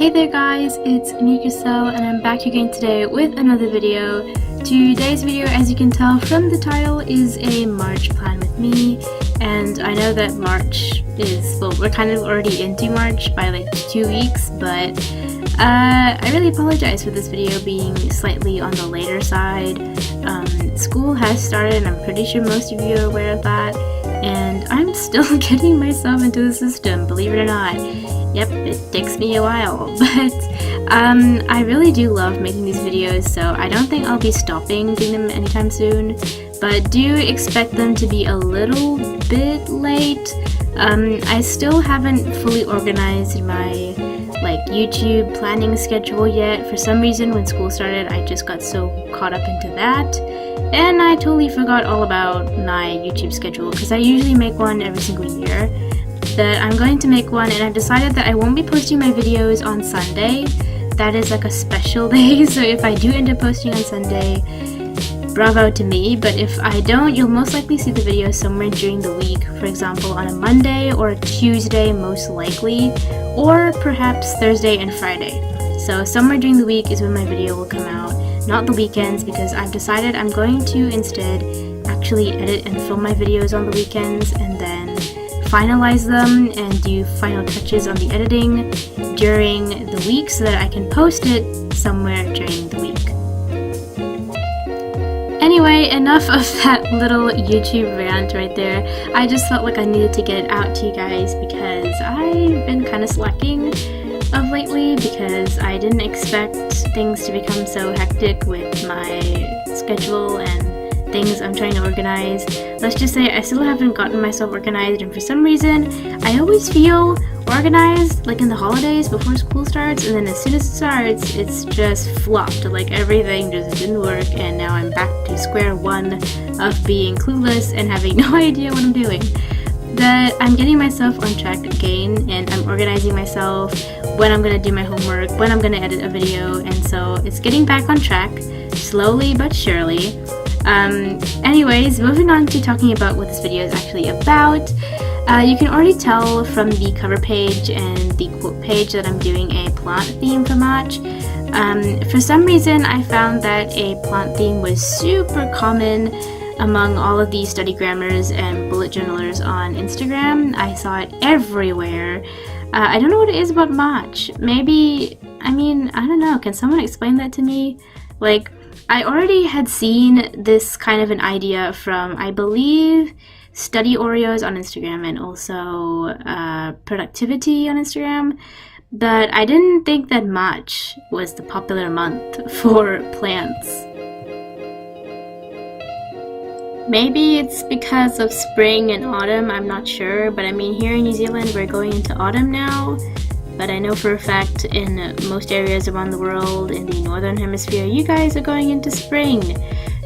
Hey there guys, it's me Kriselle and I'm back again today with another video. Today's video, as you can tell from the title, is a March plan with me, and I know that March is, well, we're kind of already into March by like 2 weeks, but I really apologize for this video being slightly on the later side. School has started and I'm pretty sure most of you are aware of that, and I'm still getting myself into the system, believe it or not. Yep, it takes me a while, but I really do love making these videos, so I don't think I'll be stopping doing them anytime soon, but do expect them to be a little bit late. I still haven't fully organized my YouTube planning schedule yet. For some reason, when school started, I just got so caught up into that, and I totally forgot all about my YouTube schedule, because I usually make one every single year. That I'm going to make one, and I've decided that I won't be posting my videos on Sunday. That is like a special day, so if I do end up posting on Sunday, bravo to me, but if I don't, you'll most likely see the video somewhere during the week, for example on a Monday or a Tuesday most likely, or perhaps Thursday and Friday. So somewhere during the week is when my video will come out, not the weekends, because I've decided I'm going to instead actually edit and film my videos on the weekends and then finalize them and do final touches on the editing during the week so that I can post it somewhere during the week. Anyway, enough of that little YouTube rant right there. I just felt like I needed to get it out to you guys because I've been kind of slacking of lately because I didn't expect things to become so hectic with my schedule and things I'm trying to organize. Let's just say I still haven't gotten myself organized, and for some reason I always feel organized like in the holidays before school starts, and then as soon as it starts it's just flopped, like everything just didn't work, and now I'm back to square one of being clueless and having no idea what I'm doing. That I'm getting myself on track again, and I'm organizing myself when I'm gonna do my homework, when I'm gonna edit a video, and so it's getting back on track slowly but surely. Anyways, moving on to talking about what this video is actually about. You can already tell from the cover page and the quote page that I'm doing a plant theme for March. For some reason, I found that a plant theme was super common among all of the studygrammers and bullet journalers on Instagram. I saw it everywhere. I don't know what it is about March. Maybe, I don't know. Can someone explain that to me? Like, I already had seen this kind of an idea from, I believe, Study Oreos on Instagram and also Productivity on Instagram, but I didn't think that March was the popular month for plants. Maybe it's because of spring and autumn, I'm not sure, but here in New Zealand we're going into autumn now. But I know for a fact in most areas around the world, in the northern hemisphere, you guys are going into spring.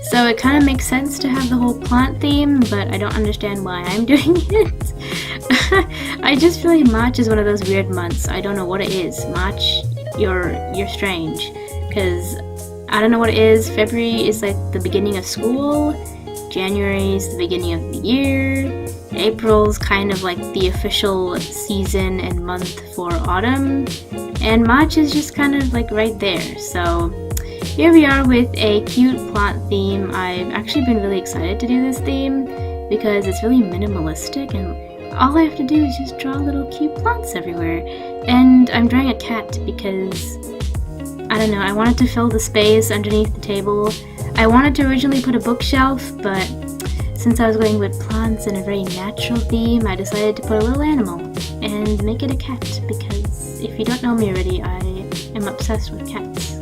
So it kind of makes sense to have the whole plant theme, but I don't understand why I'm doing it. I just feel like March is one of those weird months. I don't know what it is. March, you're strange. Because I don't know what it is. February is like the beginning of school. January is the beginning of the year. April's kind of like the official season and month for autumn, and March is just kind of like right there. So here we are with a cute plant theme. I've actually been really excited to do this theme because it's really minimalistic and all I have to do is just draw little cute plants everywhere. And I'm drawing a cat because, I don't know, I wanted to fill the space underneath the table. I wanted to originally put a bookshelf, but since I was going with plants and a very natural theme, I decided to put a little animal and make it a cat, because if you don't know me already, I am obsessed with cats.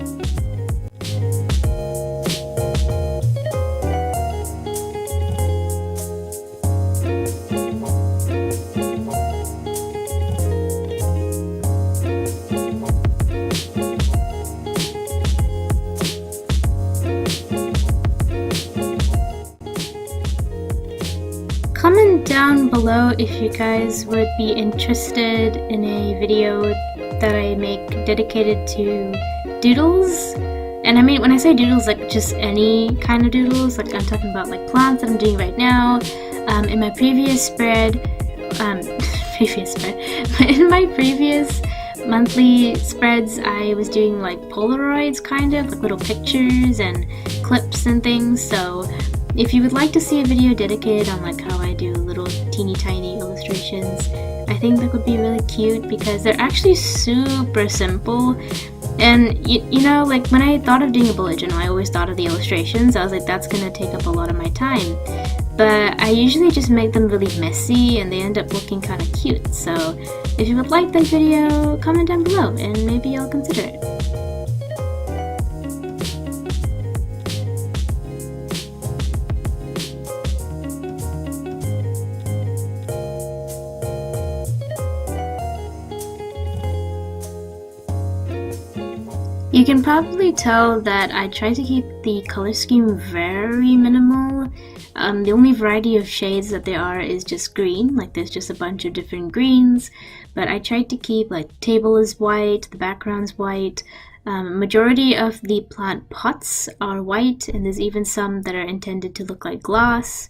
Comment down below if you guys would be interested in a video that I make dedicated to doodles. And when I say doodles, like just any kind of doodles, like I'm talking about like plants that I'm doing right now. In my previous spread, in my previous monthly spreads, I was doing like Polaroids, kind of like little pictures and clips and things. So if you would like to see a video dedicated on like how I do little teeny tiny illustrations, I think that would be really cute because they're actually super simple. And you know, like when I thought of doing a bullet journal, I always thought of the illustrations. I was like, that's gonna take up a lot of my time. But I usually just make them really messy and they end up looking kind of cute. So if you would like that video, comment down below and maybe I'll consider it. You can probably tell that I try to keep the color scheme very minimal. The only variety of shades that there are is just green, like there's just a bunch of different greens, but I tried to keep like the table is white, the background's white, majority of the plant pots are white, and there's even some that are intended to look like glass.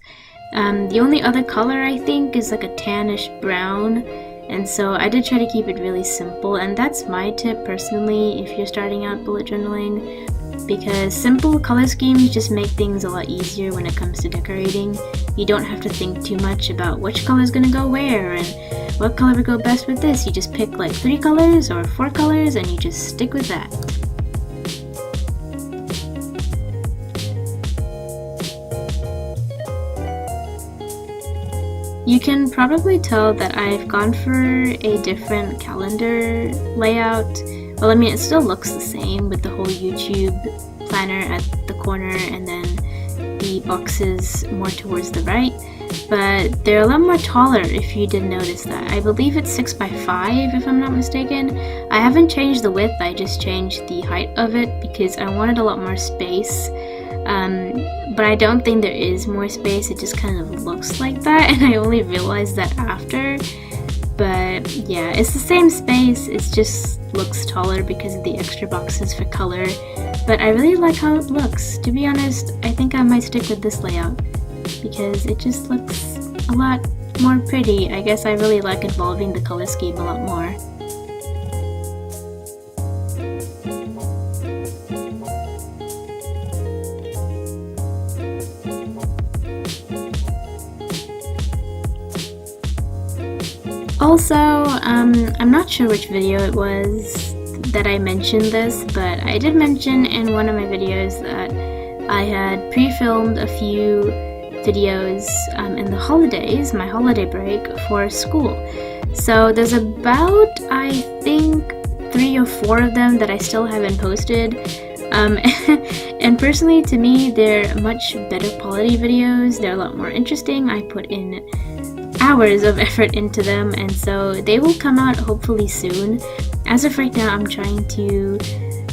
The only other color I think is like a tannish brown. And so I did try to keep it really simple, and that's my tip personally if you're starting out bullet journaling, because simple color schemes just make things a lot easier when it comes to decorating. You don't have to think too much about which color is going to go where and what color would go best with this. You just pick like 3 colors or 4 colors and you just stick with that. You can probably tell that I've gone for a different calendar layout. Well, I mean, it still looks the same with the whole YouTube planner at the corner and then the boxes more towards the right, but they're a lot more taller if you didn't notice that. I believe it's 6 by 5 if I'm not mistaken. I haven't changed the width, I just changed the height of it because I wanted a lot more space. But I don't think there is more space, it just kind of looks like that, and I only realized that after. But yeah, it's the same space, it just looks taller because of the extra boxes for color. But I really like how it looks. To be honest, I think I might stick with this layout because it just looks a lot more pretty. I guess I really like involving the color scheme a lot more. Also, I'm not sure which video it was that I mentioned this, but I did mention in one of my videos that I had pre-filmed a few videos in the holidays, my holiday break for school. So there's about, I think, 3 or 4 of them that I still haven't posted. And personally, to me, they're much better quality videos. They're a lot more interesting. I put in hours of effort into them, and so they will come out hopefully soon. As of right now, I'm trying to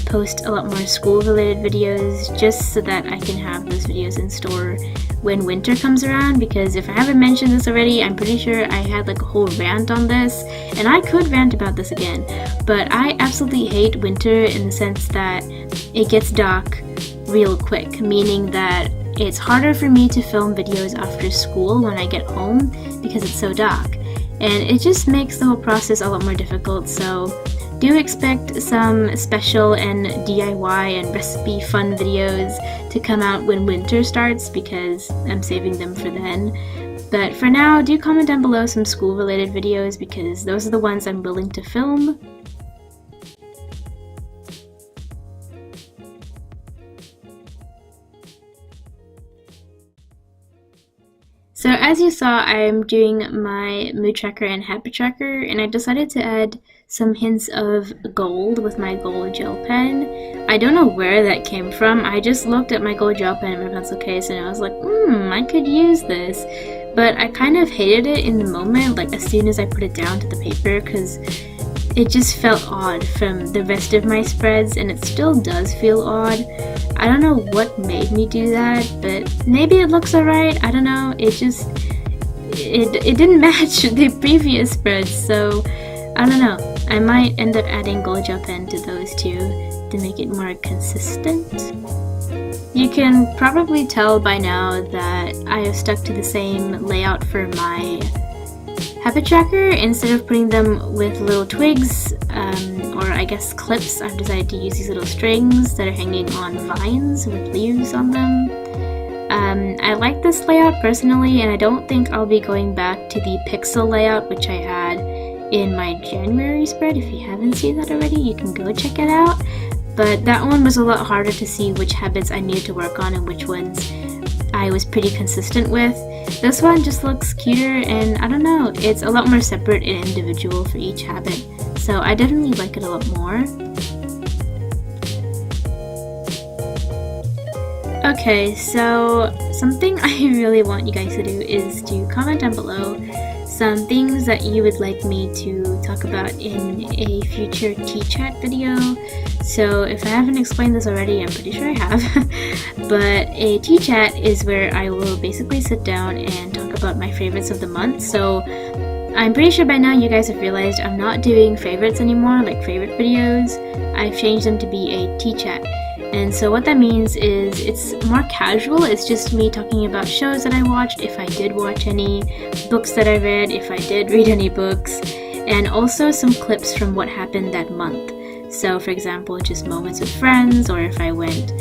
post a lot more school related videos just so that I can have those videos in store when winter comes around, because if I haven't mentioned this already, I'm pretty sure I had like a whole rant on this, and I could rant about this again, but I absolutely hate winter in the sense that it gets dark real quick, meaning that it's harder for me to film videos after school when I get home because it's so dark, and it just makes the whole process a lot more difficult. So do expect some special and DIY and recipe fun videos to come out when winter starts because I'm saving them for then. But for now, do comment down below some school related videos because those are the ones I'm willing to film. So as you saw, I'm doing my mood tracker and habit tracker, and I decided to add some hints of gold with my gold gel pen. I don't know where that came from. I just looked at my gold gel pen in my pencil case and I was like, I could use this. But I kind of hated it in the moment, like as soon as I put it down to the paper, because it just felt odd from the rest of my spreads, and it still does feel odd. I don't know what made me do that, but maybe it looks alright, I don't know. It just, it didn't match the previous spreads, so I don't know. I might end up adding gold gel pen to those two to make it more consistent. You can probably tell by now that I have stuck to the same layout for my habit tracker, instead of putting them with little twigs, or I guess clips, I've decided to use these little strings that are hanging on vines with leaves on them. I like this layout personally, and I don't think I'll be going back to the pixel layout which I had in my January spread. If you haven't seen that already, you can go check it out. But that one was a lot harder to see which habits I needed to work on and which ones I was pretty consistent with. This one just looks cuter, and I don't know, it's a lot more separate and individual for each habit, so I definitely like it a lot more. Okay, so something I really want you guys to do is to comment down below some things that you would like me to talk about in a future T-chat video. So if I haven't explained this already, I'm pretty sure I have, but a T-chat is where I will basically sit down and talk about my favorites of the month. So I'm pretty sure by now you guys have realized I'm not doing favorites anymore, like favorite videos. I've changed them to be a T-chat. And so what that means is it's more casual. It's just me talking about shows that I watched, if I did watch any, books that I read, if I did read any books, and also some clips from what happened that month. So for example, just moments with friends, or if I went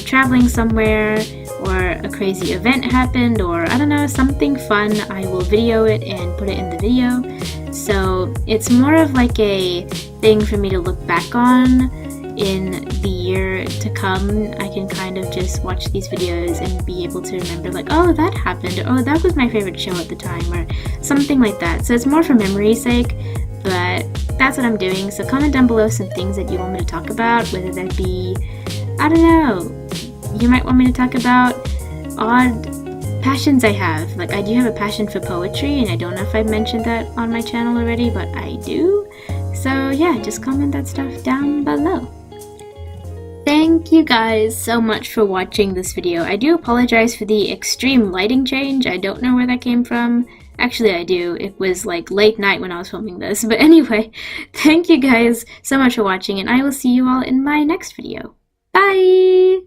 traveling somewhere, or a crazy event happened, or I don't know, something fun, I will video it and put it in the video. So it's more of like a thing for me to look back on in the year to come. I can kind of just watch these videos and be able to remember, like, oh, that happened, or oh, that was my favorite show at the time, or something like that. So it's more for memory's sake, but that's what I'm doing. So comment down below some things that you want me to talk about, whether that be, I don't know, you might want me to talk about odd passions I have. Like, I do have a passion for poetry, and I don't know if I've mentioned that on my channel already, but I do. So yeah, just comment that stuff down below. Thank you guys so much for watching this video. I do apologize for the extreme lighting change. I don't know where that came from. Actually, I do. It was like late night when I was filming this. But anyway, thank you guys so much for watching, and I will see you all in my next video. Bye!